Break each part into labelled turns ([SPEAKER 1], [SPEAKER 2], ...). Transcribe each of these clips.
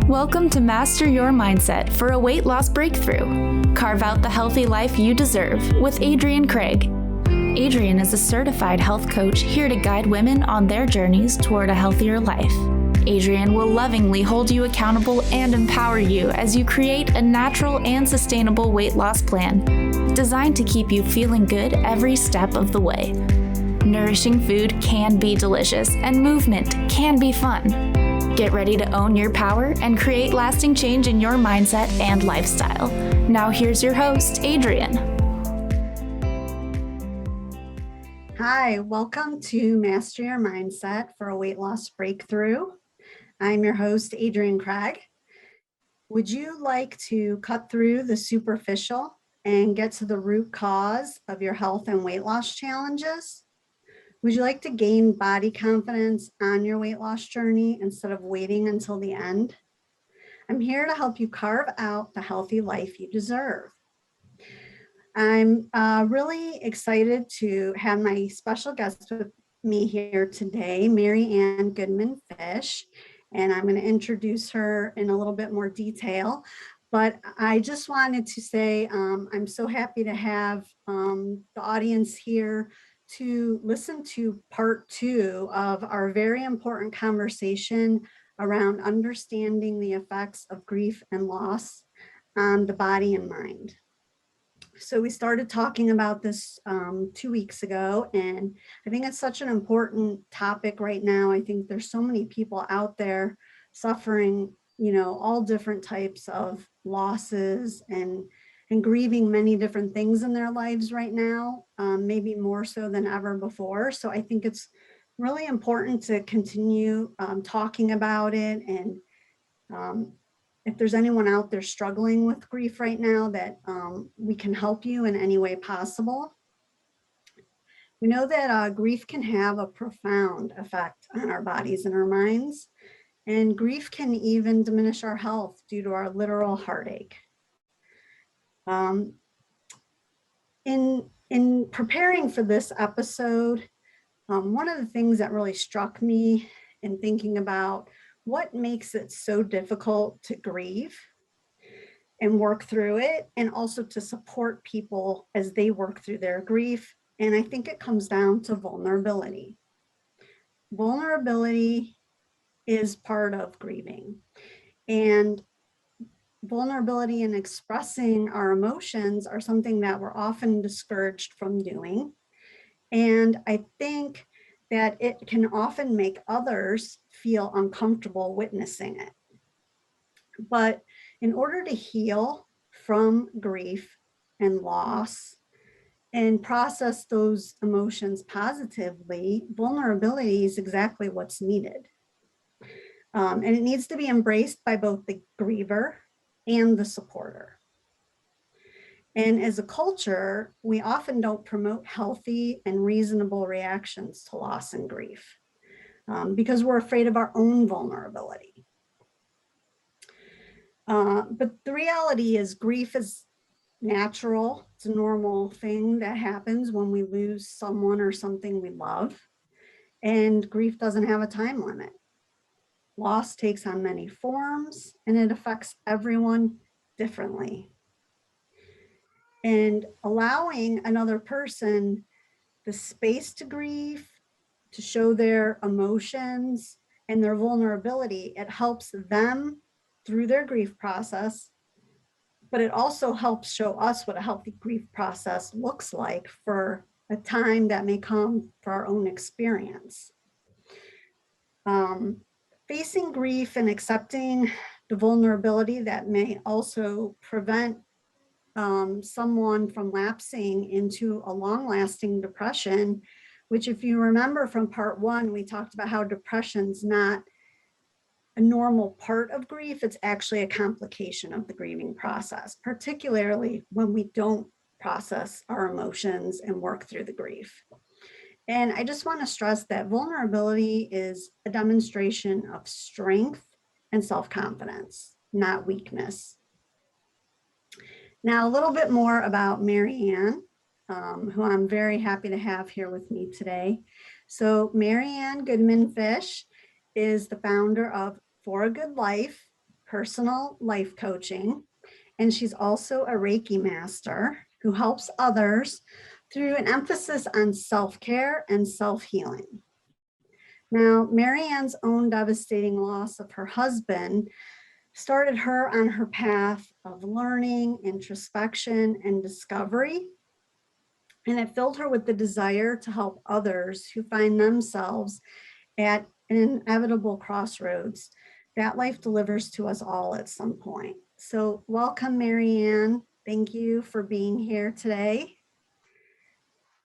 [SPEAKER 1] Welcome to Master Your Mindset for a weight loss breakthrough. Carve out the healthy life you deserve with Adrienne Kraig. Adrienne is a certified health coach here to guide women on their journeys toward a healthier life. Adrienne will lovingly hold you accountable and empower you as you create a natural and sustainable weight loss plan designed to keep you feeling good every step of the way. Nourishing food can be delicious and movement can be fun. Get ready to own your power and create lasting change in your mindset and lifestyle. Now here's your host, Adrienne.
[SPEAKER 2] Hi, welcome to Master Your Mindset for a Weight Loss Breakthrough. I'm your host, Adrienne Kraig. Would you like to cut through the superficial and get to the root cause of your health and weight loss challenges? Would you like to gain body confidence on your weight loss journey instead of waiting until the end? I'm here to help you carve out the healthy life you deserve. I'm really excited to have my special guest with me here today, Mary Ann Goodman-Fish, and I'm going to introduce her in a little bit more detail. But I just wanted to say I'm so happy to have the audience here to listen to part 2 of our very important conversation around understanding the effects of grief and loss on the body and mind. So we started talking about this 2 weeks ago, and I think it's such an important topic right now. I think there's so many people out there suffering, all different types of losses and grieving many different things in their lives right now, maybe more so than ever before. So I think it's really important to continue talking about it. And if there's anyone out there struggling with grief right now, that we can help you in any way possible. We know that grief can have a profound effect on our bodies and our minds. And grief can even diminish our health due to our literal heartache. In preparing for this episode, one of the things that really struck me in thinking about what makes it so difficult to grieve and work through it, and also to support people as they work through their grief. And I think it comes down to vulnerability. Vulnerability is part of grieving. And vulnerability and expressing our emotions are something that we're often discouraged from doing. And I think that it can often make others feel uncomfortable witnessing it. But in order to heal from grief and loss and process those emotions positively, vulnerability is exactly what's needed. And it needs to be embraced by both the griever and the supporter. And as a culture, we often don't promote healthy and reasonable reactions to loss and grief because we're afraid of our own vulnerability. But the reality is grief is natural. It's a normal thing that happens when we lose someone or something we love. And grief doesn't have a time limit. Loss takes on many forms, and it affects everyone differently. And allowing another person the space to grieve, to show their emotions and their vulnerability, it helps them through their grief process, but it also helps show us what a healthy grief process looks like for a time that may come for our own experience. Facing grief and accepting the vulnerability that may also prevent someone from lapsing into a long-lasting depression, which, if you remember from part 1, we talked about how depression's not a normal part of grief. It's actually a complication of the grieving process, particularly when we don't process our emotions and work through the grief. And I just want to stress that vulnerability is a demonstration of strength and self-confidence, not weakness. Now, a little bit more about Mary Ann, who I'm very happy to have here with me today. So Mary Ann Goodman-Fish is the founder of For a Good Life, personal life coaching, and she's also a Reiki master who helps others through an emphasis on self-care and self-healing. Now, Mary Ann's own devastating loss of her husband started her on her path of learning, introspection, and discovery. And it filled her with the desire to help others who find themselves at an inevitable crossroads that life delivers to us all at some point. So welcome, Mary Ann. Thank you for being here today.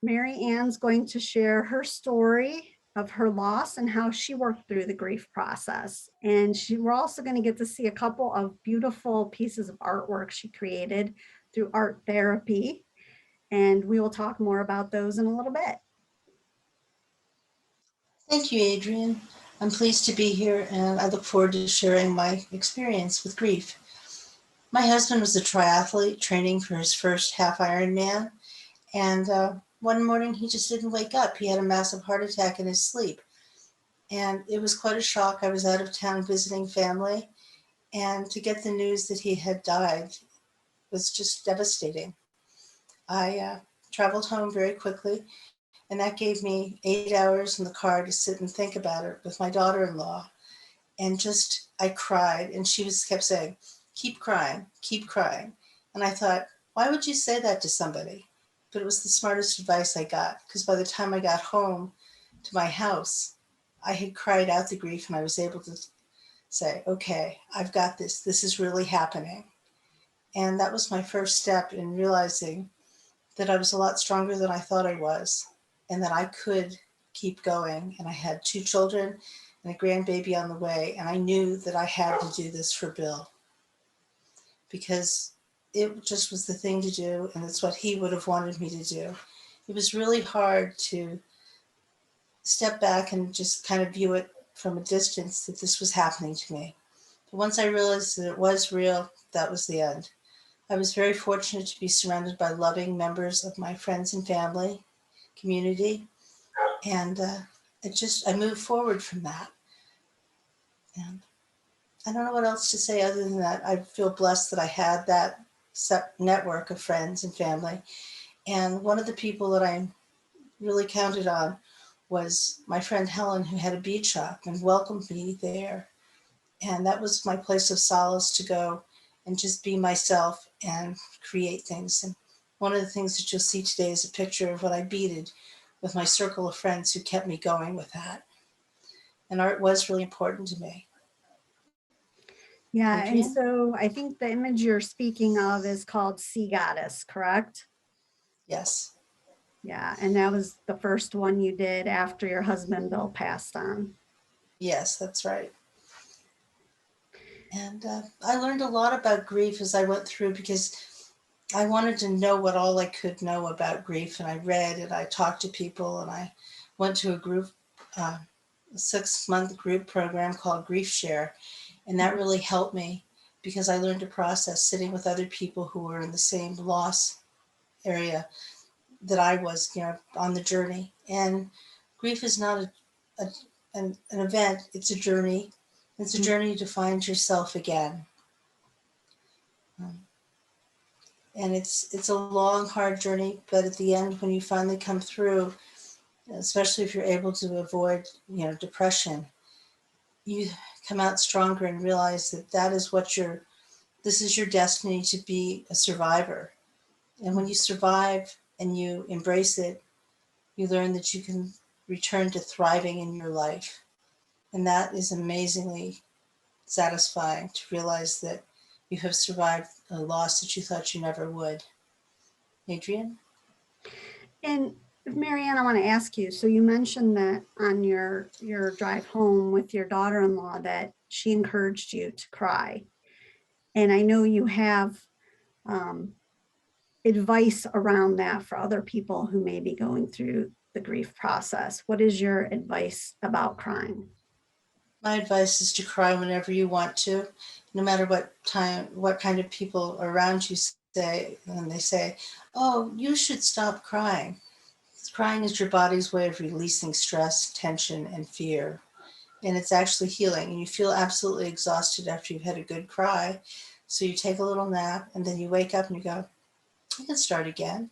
[SPEAKER 2] Mary Ann's going to share her story of her loss and how she worked through the grief process. And we're also going to get to see a couple of beautiful pieces of artwork she created through art therapy. And we will talk more about those in a little bit.
[SPEAKER 3] Thank you, Adrienne. I'm pleased to be here and I look forward to sharing my experience with grief. My husband was a triathlete training for his first half Ironman, and one morning he just didn't wake up. He had a massive heart attack in his sleep, and it was quite a shock. I was out of town visiting family, and to get the news that he had died was just devastating. I traveled home very quickly, and that gave me 8 hours in the car to sit and think about it with my daughter-in-law. And just, I cried, and she kept saying, keep crying, keep crying. And I thought, why would you say that to somebody? But it was the smartest advice I got, because by the time I got home to my house, I had cried out the grief and I was able to say, okay, I've got this. This is really happening. And that was my first step in realizing that I was a lot stronger than I thought I was, and that I could keep going. And I had 2 children and a grandbaby on the way, and I knew that I had to do this for Bill, because it just was the thing to do, and it's what he would have wanted me to do. It was really hard to step back and just kind of view it from a distance that this was happening to me. But once I realized that it was real, that was the end. I was very fortunate to be surrounded by loving members of my friends and family, community, and I moved forward from that. And I don't know what else to say other than that. I feel blessed that I had that network of friends and family. And one of the people that I really counted on was my friend Helen, who had a bead shop and welcomed me there. And that was my place of solace to go and just be myself and create things. And one of the things that you'll see today is a picture of what I beaded with my circle of friends who kept me going with that. And art was really important to me.
[SPEAKER 2] Yeah,
[SPEAKER 3] Adrienne?
[SPEAKER 2] and so I think the image you're speaking of is called Sea Goddess, correct?
[SPEAKER 3] Yes.
[SPEAKER 2] Yeah, and that was the first one you did after your husband Bill passed on.
[SPEAKER 3] Yes, that's right. And I learned a lot about grief as I went through, because I wanted to know what all I could know about grief. And I read and I talked to people, and I went to a group, a 6-month group program called Grief Share. And that really helped me, because I learned to process sitting with other people who were in the same loss area that I was, on the journey. And grief is not an event, it's a journey. It's a journey to find yourself again. And it's a long, hard journey, but at the end, when you finally come through, especially if you're able to avoid, depression, you come out stronger and realize that is this is your destiny, to be a survivor. And when you survive and you embrace it, you learn that you can return to thriving in your life. And that is amazingly satisfying, to realize that you have survived a loss that you thought you never would. Adrienne?
[SPEAKER 2] And Mary Ann, I want to ask you, so you mentioned that on your drive home with your daughter-in-law that she encouraged you to cry. And I know you have advice around that for other people who may be going through the grief process. What is your advice about crying?
[SPEAKER 3] My advice is to cry whenever you want to, no matter what kind of people around you say, oh, you should stop crying. Crying is your body's way of releasing stress, tension, and fear. And it's actually healing. And you feel absolutely exhausted after you've had a good cry. So you take a little nap and then you wake up and you go, I can start again.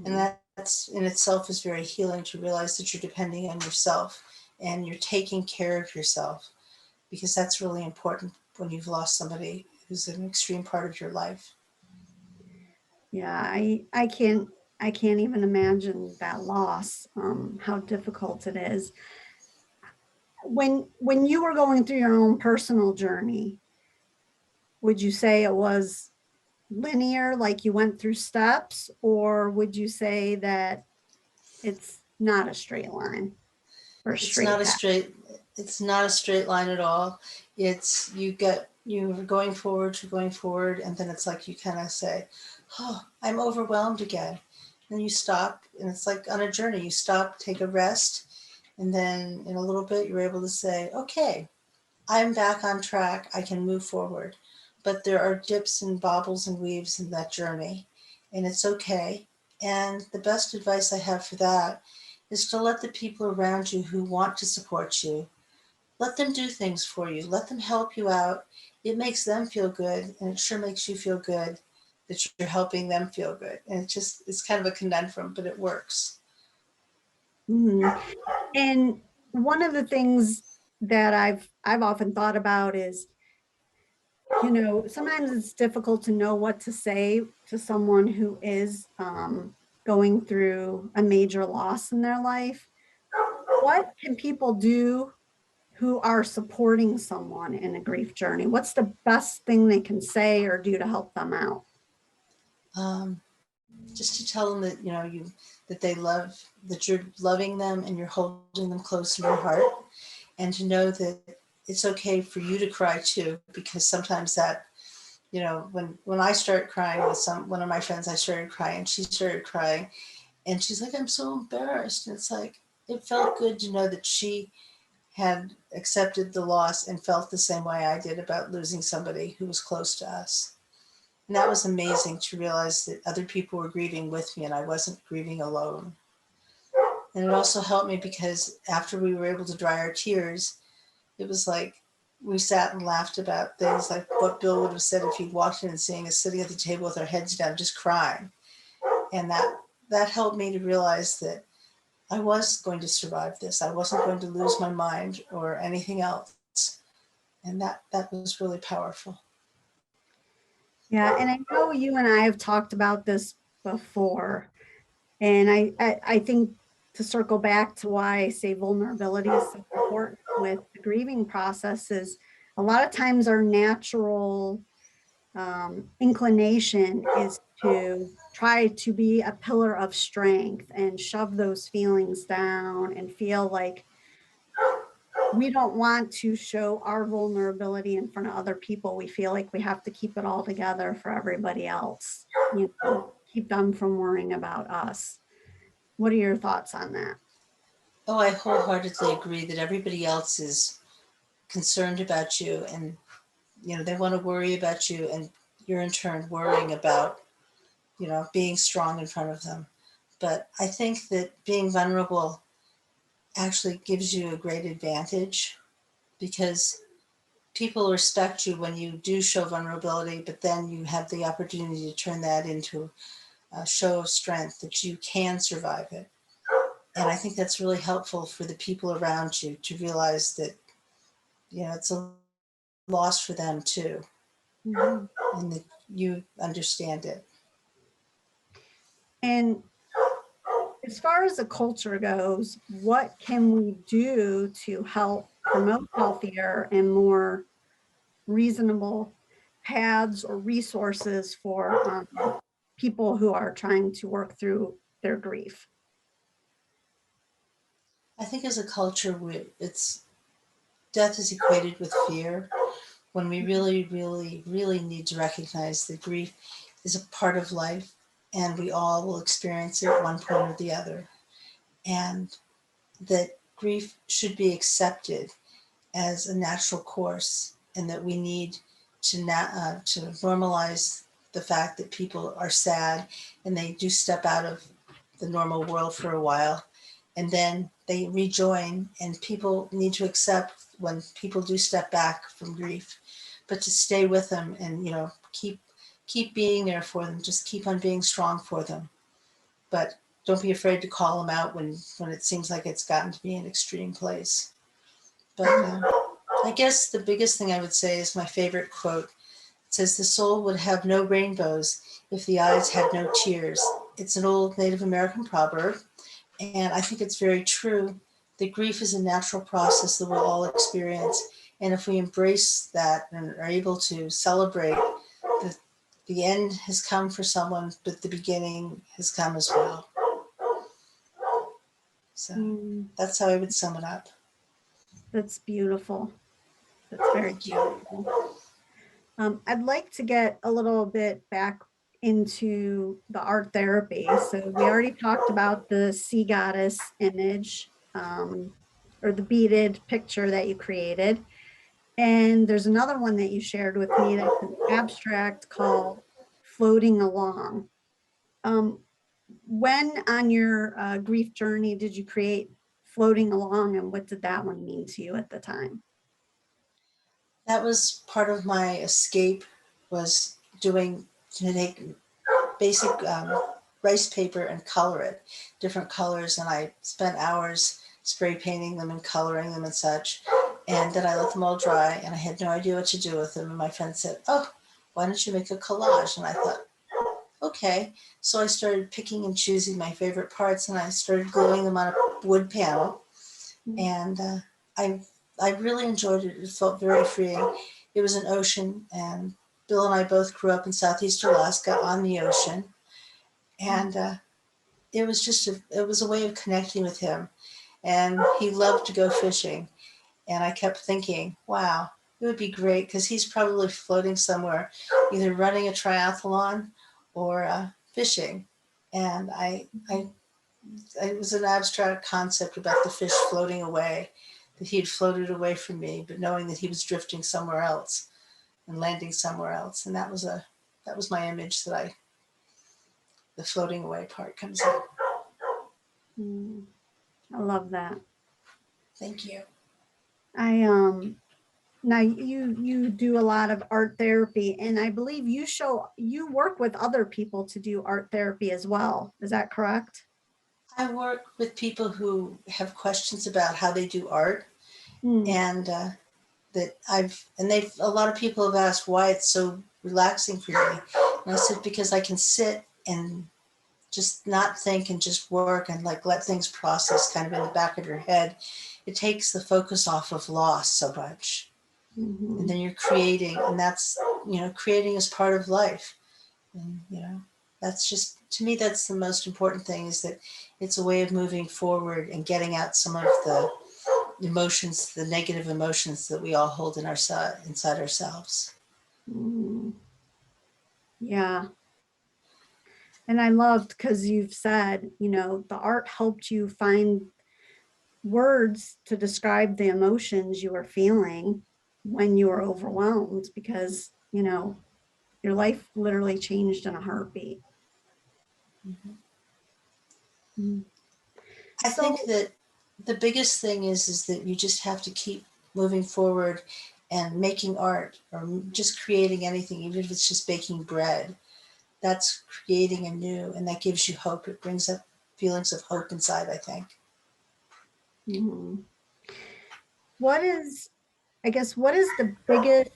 [SPEAKER 3] And that's in itself is very healing, to realize that you're depending on yourself and you're taking care of yourself, because that's really important when you've lost somebody who's an extreme part of your life.
[SPEAKER 2] Yeah, I can't even imagine that loss, how difficult it is. When you were going through your own personal journey, would you say it was linear, like you went through steps, or would you say that it's not a straight line or a
[SPEAKER 3] It's
[SPEAKER 2] straight
[SPEAKER 3] not a
[SPEAKER 2] path?
[SPEAKER 3] straight it's not a straight line at all. It's you're going forward, and then it's like you kind of say, oh, I'm overwhelmed again. Then you stop, and it's like on a journey. You stop, take a rest, and then in a little bit you're able to say, okay, I'm back on track. I can move forward. But there are dips and bobbles and weaves in that journey, and it's okay. And the best advice I have for that is to let the people around you who want to support you, let them do things for you. Let them help you out. It makes them feel good, and it sure makes you feel good that you're helping them feel good. And it's kind of a conundrum, but it works.
[SPEAKER 2] Mhm. And one of the things that I've often thought about is, sometimes it's difficult to know what to say to someone who is going through a major loss in their life. What can people do who are supporting someone in a grief journey? What's the best thing they can say or do to help them out?
[SPEAKER 3] Um, just to tell them that that they love, that you're loving them and you're holding them close in your heart, and to know that it's okay for you to cry too, because sometimes that when I start crying with one of my friends, I started crying, she started crying, and she's like, I'm so embarrassed. And it's like, it felt good to know that she had accepted the loss and felt the same way I did about losing somebody who was close to us. And that was amazing, to realize that other people were grieving with me and I wasn't grieving alone. And it also helped me because after we were able to dry our tears, it was like we sat and laughed about things like what Bill would have said if he'd walked in and seeing us sitting at the table with our heads down, just crying. And that helped me to realize that I was going to survive this. I wasn't going to lose my mind or anything else. And that was really powerful.
[SPEAKER 2] Yeah, and I know you and I have talked about this before, and I think, to circle back to why I say vulnerability is so important with the grieving process, is a lot of times our natural inclination is to try to be a pillar of strength and shove those feelings down and feel like we don't want to show our vulnerability in front of other people. We feel like we have to keep it all together for everybody else, keep them from worrying about us. What are your thoughts on that?
[SPEAKER 3] Oh, I wholeheartedly agree that everybody else is concerned about you, and they want to worry about you, and you're in turn worrying about being strong in front of them. But I think that being vulnerable actually gives you a great advantage, because people respect you when you do show vulnerability, but then you have the opportunity to turn that into a show of strength, that you can survive it. And I think that's really helpful for the people around you to realize that it's a loss for them too,
[SPEAKER 2] Mhm.
[SPEAKER 3] and that you understand it.
[SPEAKER 2] And as far as the culture goes, what can we do to help promote healthier and more reasonable paths or resources for people who are trying to work through their grief?
[SPEAKER 3] I think as a culture, it's death is equated with fear, when we really, really, really need to recognize that grief is a part of life, and we all will experience it at one point or the other, and that grief should be accepted as a natural course, and that we need to normalize the fact that people are sad and they do step out of the normal world for a while, and then they rejoin, and people need to accept when people do step back from grief, but to stay with them and, keep being there for them, just keep on being strong for them. But don't be afraid to call them out when it seems like it's gotten to be an extreme place. But I guess the biggest thing I would say is my favorite quote. It says, "The soul would have no rainbows if the eyes had no tears." It's an old Native American proverb, and I think it's very true that grief is a natural process that we'll all experience. And if we embrace that and are able to celebrate that the end has come for someone, but the beginning has come as well. So that's how I would sum it up.
[SPEAKER 2] That's beautiful. That's very beautiful. I'd like to get a little bit back into the art therapy. So we already talked about the sea goddess image, or the beaded picture that you created. And there's another one that you shared with me that's an abstract called Floating Along. When on your grief journey did you create Floating Along, and what did that one mean to you at the time?
[SPEAKER 3] That was part of my escape, was to take basic rice paper and color it, different colors. And I spent hours spray painting them and coloring them and such. And then I let them all dry, and I had no idea what to do with them. And my friend said, "Oh, why don't you make a collage?" And I thought, okay. So I started picking and choosing my favorite parts, and I started gluing them on a wood panel. And I really enjoyed it. It felt very freeing. It was an ocean, and Bill and I both grew up in Southeast Alaska on the ocean. And it was a way of connecting with him. And he loved to go fishing. And I kept thinking, wow, it would be great, because he's probably floating somewhere, either running a triathlon or fishing. And it was an abstract concept about the fish floating away, that he had floated away from me, but knowing that he was drifting somewhere else and landing somewhere else. And that was my image, the floating away part comes in.
[SPEAKER 2] I love that.
[SPEAKER 3] Thank you.
[SPEAKER 2] Now you do a lot of art therapy, and I believe you work with other people to do art therapy as well. Is that correct?
[SPEAKER 3] I work with people who have questions about how they do art, and a lot of people have asked why it's so relaxing for me. And I said, because I can sit and just not think and just work and let things process kind of in the back of your head. It takes the focus off of loss so much. And then you're creating, and that's, creating is part of life. And, that's just, to me, that's the most important thing, is that it's a way of moving forward and getting out some of the emotions, the negative emotions that we all hold inside ourselves.
[SPEAKER 2] Yeah. And I loved, because you've said, the art helped you find words to describe the emotions you were feeling when you were overwhelmed, because, your life literally changed in a heartbeat.
[SPEAKER 3] I think that the biggest thing is that you just have to keep moving forward and making art, or just creating anything, even if it's just baking bread. That's creating anew, and that gives you hope. It brings up feelings of hope inside, I think.
[SPEAKER 2] What is the biggest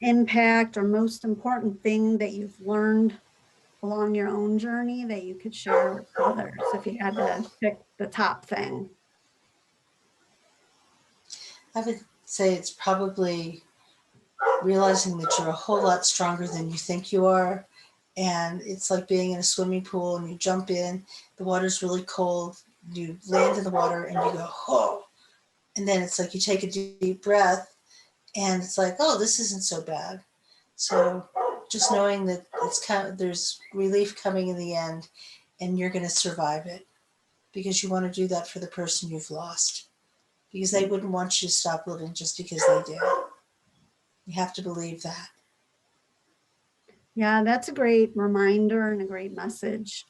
[SPEAKER 2] impact or most important thing that you've learned along your own journey that you could share with others, if you had to pick the top thing?
[SPEAKER 3] I would say it's probably realizing that you're a whole lot stronger than you think you are. And it's like being in a swimming pool, and you jump in, the water's really cold, you land in the water and you go, oh, and then it's like you take a deep breath, and it's like, oh, this isn't so bad. So just knowing that there's relief coming in the end, and you're going to survive it, because you want to do that for the person you've lost, because they wouldn't want you to stop living just because they did. You have to believe that.
[SPEAKER 2] Yeah, that's a great reminder and a great message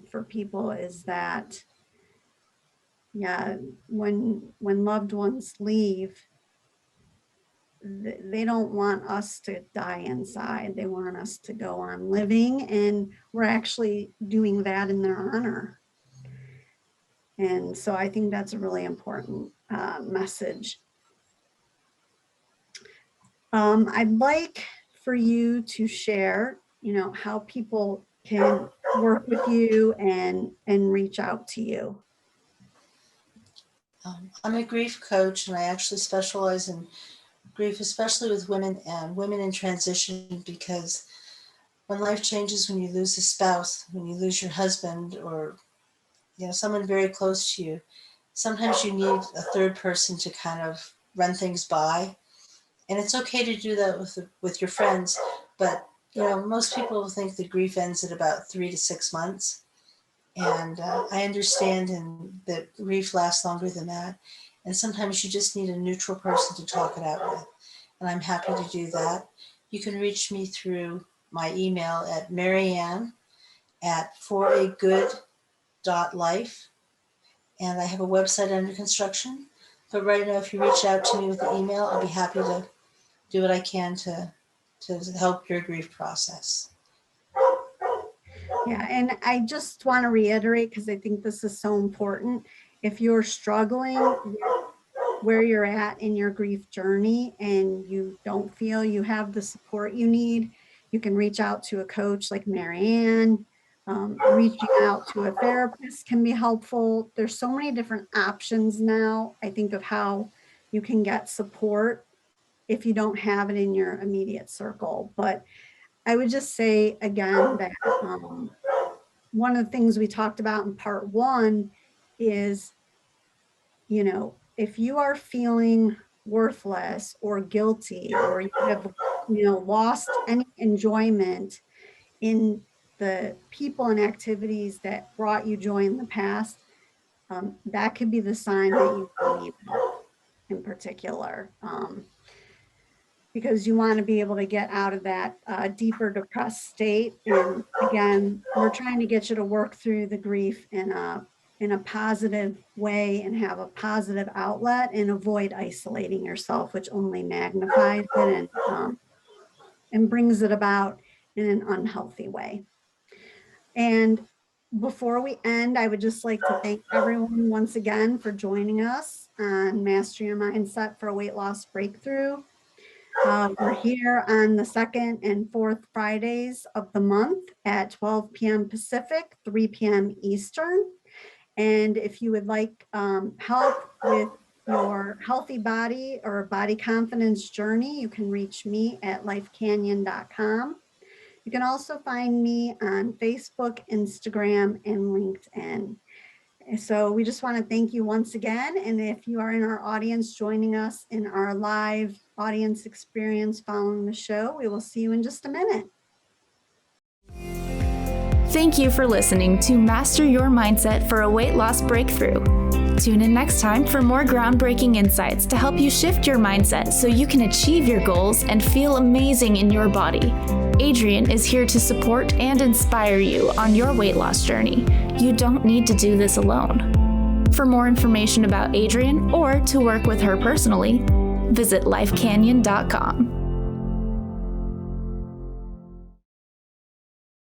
[SPEAKER 2] for people is that, yeah, when loved ones leave, they don't want us to die inside. They want us to go on living, and we're actually doing that in their honor. And so I think that's a really important message. I'd like for you to share, how people can work with you and reach out to you.
[SPEAKER 3] I'm a grief coach, and I actually specialize in grief, especially with women and women in transition, because when life changes, when you lose a spouse, when you lose your husband, or someone very close to you, sometimes you need a third person to kind of run things by. And it's okay to do that with your friends, but most people think the grief ends at about 3 to 6 months. And I understand that grief lasts longer than that. And sometimes you just need a neutral person to talk it out with. And I'm happy to do that. You can reach me through my email at marianne@foragood.life. And I have a website under construction. But right now, if you reach out to me with the email, I'll be happy to do what I can to help your grief process.
[SPEAKER 2] Yeah, and I just want to reiterate, because I think this is so important. If you're struggling with where you're at in your grief journey and you don't feel you have the support you need, you can reach out to a coach like Marianne. Reaching out to a therapist can be helpful. There's so many different options now, I think, of how you can get support if you don't have it in your immediate circle. But I would just say again that one of the things we talked about in part 1 is, if you are feeling worthless or guilty, or you have, lost any enjoyment in the people and activities that brought you joy in the past, that could be the sign that you need help in particular. Because you want to be able to get out of that deeper depressed state. And again, we're trying to get you to work through the grief in a positive way and have a positive outlet, and avoid isolating yourself, which only magnifies it and brings it about in an unhealthy way. And before we end, I would just like to thank everyone once again for joining us on Master Your Mindset for a Weight Loss Breakthrough. We're here on the 2nd and 4th Fridays of the month at 12 p.m. Pacific, 3 p.m. Eastern. And if you would like help with your healthy body or body confidence journey, you can reach me at lifecanyon.com. You can also find me on Facebook, Instagram, and LinkedIn. So we just want to thank you once again. And if you are in our audience joining us in our live audience experience following the show, we will see you in just a minute.
[SPEAKER 1] Thank you for listening to Master Your Mindset for a Weight Loss Breakthrough. Tune in next time for more groundbreaking insights to help you shift your mindset so you can achieve your goals and feel amazing in your body. Adrienne is here to support and inspire you on your weight loss journey. You don't need to do this alone. For more information about Adrienne or to work with her personally, visit lifecanyon.com.